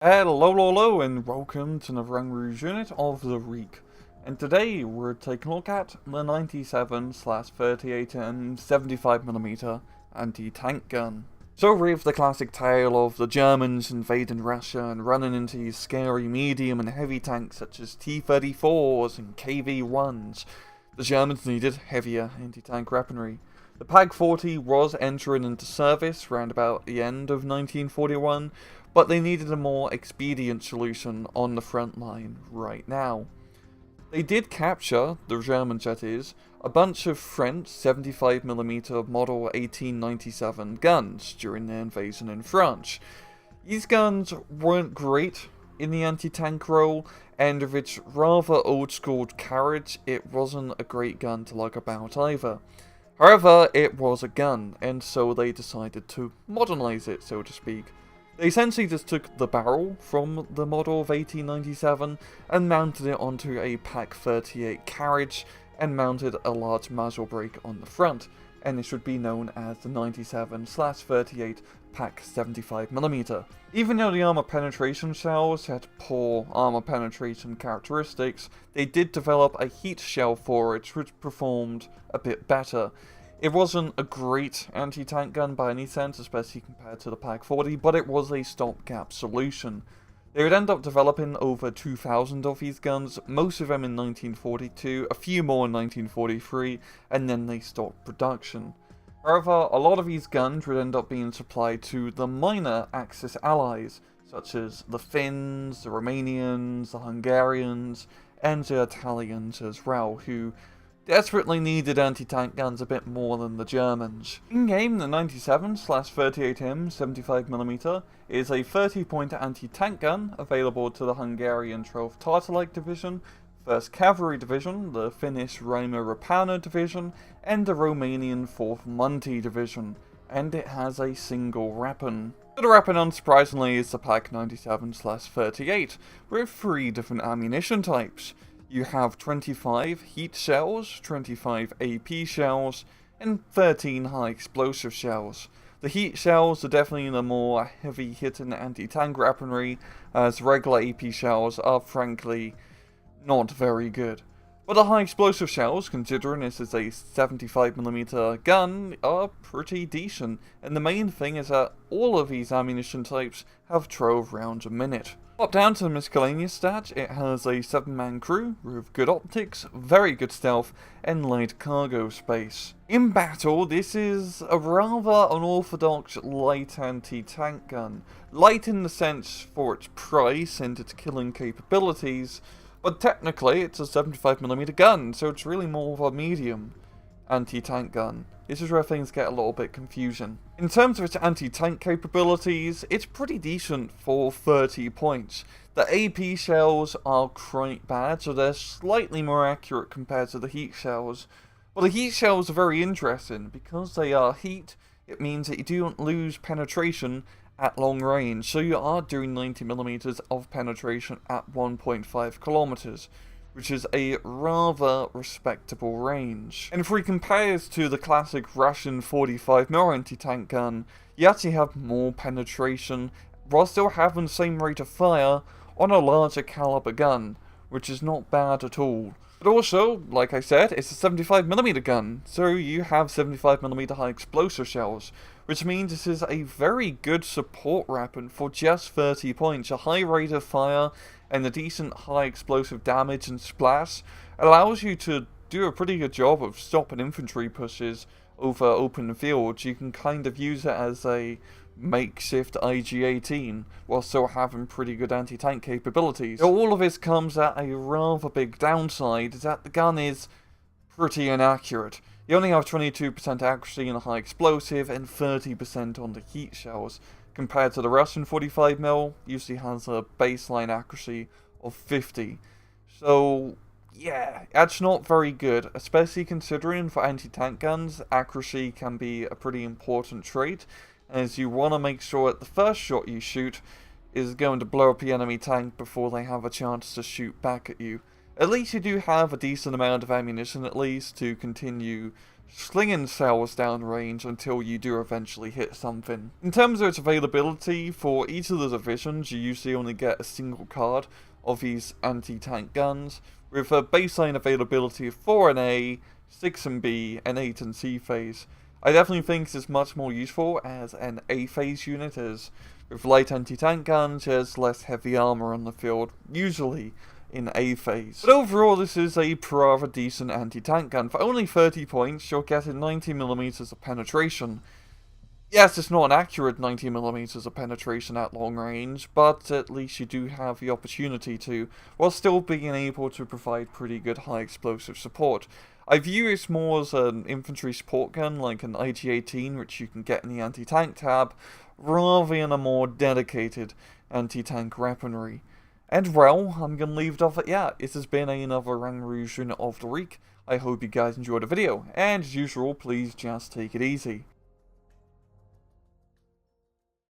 Hello, and welcome to another Rouge unit of the week. And today we're taking a look at the 97/38 and 75mm anti-tank gun. So with the classic tale of the Germans invading Russia and running into these scary medium and heavy tanks such as T-34s and KV-1s, the Germans needed heavier anti-tank weaponry. The PaK-40 was entering into service round about the end of 1941, but they needed a more expedient solution on the front line right now. They did capture, the Germans that is, a bunch of French 75mm Model 1897 guns during their invasion in France. These guns weren't great in the anti-tank role, and with its rather old-school carriage, it wasn't a great gun to lug about either. However, it was a gun, and so they decided to modernize it, so to speak. They essentially just took the barrel from the model of 1897 and mounted it onto a PaK-38 carriage and mounted a large muzzle brake on the front, and this would be known as the 97/38 PaK 75mm. Even though the armor penetration shells had poor armor penetration characteristics, they did develop a heat shell for it which performed a bit better. It wasn't a great anti-tank gun by any sense, especially compared to the PaK-40, but it was a stopgap solution. They would end up developing over 2,000 of these guns, most of them in 1942, a few more in 1943, and then they stopped production. However, a lot of these guns would end up being supplied to the minor Axis allies, such as the Finns, the Romanians, the Hungarians, and the Italians as well, who desperately needed anti-tank guns a bit more than the Germans. In-game, the 97/38M 75mm is a 30-point anti-tank gun available to the Hungarian 12th Tartalyk Division, 1st Cavalry Division, the Finnish Rauma-Rapana Division, and the Romanian 4th Munti Division, and it has a single weapon. The weapon, unsurprisingly, is the PaK 97/38, with 3 different ammunition types. You have 25 heat shells, 25 AP shells, and 13 high explosive shells. The heat shells are definitely the more heavy-hitting anti-tank weaponry, as regular AP shells are frankly not very good. But the high explosive shells, considering this is a 75mm gun, are pretty decent, and the main thing is that all of these ammunition types have 12 rounds a minute. Up down to the miscellaneous stats, it has a 7-man crew with good optics, very good stealth, and light cargo space. In battle, this is a rather unorthodox light anti-tank gun. Light in the sense for its price and its killing capabilities, but technically it's a 75mm gun, so it's really more of a medium anti-tank gun. This is where things get a little bit confusing. In terms of its anti-tank capabilities, it's pretty decent for 30 points. The AP shells are quite bad, so they're slightly more accurate compared to the heat shells. But the heat shells are very interesting. Because they are heat, it means that you don't lose penetration at long range, so you are doing 90mm of penetration at 1.5 kilometers, which is a rather respectable range. And if we compare this to the classic Russian 45mm anti-tank gun, you actually have more penetration while still having the same rate of fire on a larger caliber gun, which is not bad at all. But also, like I said, it's a 75mm gun, so you have 75mm high explosive shells, which means this is a very good support weapon for just 30 points. A high rate of fire and a decent high explosive damage and splash allows you to do a pretty good job of stopping infantry pushes over open fields. You can kind of use it as a makeshift IG-18 while still having pretty good anti-tank capabilities. All of this comes at a rather big downside, is that the gun is pretty inaccurate. You only have 22% accuracy in the high explosive and 30% on the heat shells, compared to the Russian 45mm usually has a baseline accuracy of 50. So yeah, that's not very good, especially considering for anti-tank guns, accuracy can be a pretty important trait, as you want to make sure that the first shot you shoot is going to blow up the enemy tank before they have a chance to shoot back at you. At least you do have a decent amount of ammunition at least to continue slinging cells downrange until you do eventually hit something. In terms of its availability, for each of the divisions you usually only get a single card of these anti-tank guns, with a baseline availability of 4 in A, 6 in B, and 8 in C phase. I definitely think it's much more useful as an A phase unit, as with light anti-tank guns there's less heavy armor on the field, usually in A phase. But overall, this is a rather decent anti-tank gun. For only 30 points, you're getting 90mm of penetration. Yes, it's not an accurate 90mm of penetration at long range, but at least you do have the opportunity to, while still being able to provide pretty good high explosive support. I view it more as an infantry support gun, like an IG-18, which you can get in the anti-tank tab, rather than a more dedicated anti-tank weaponry. And well, I'm going to leave it off at that. This has been another Rang Rouge Unit of the Week. I hope you guys enjoyed the video, and as usual, please just take it easy.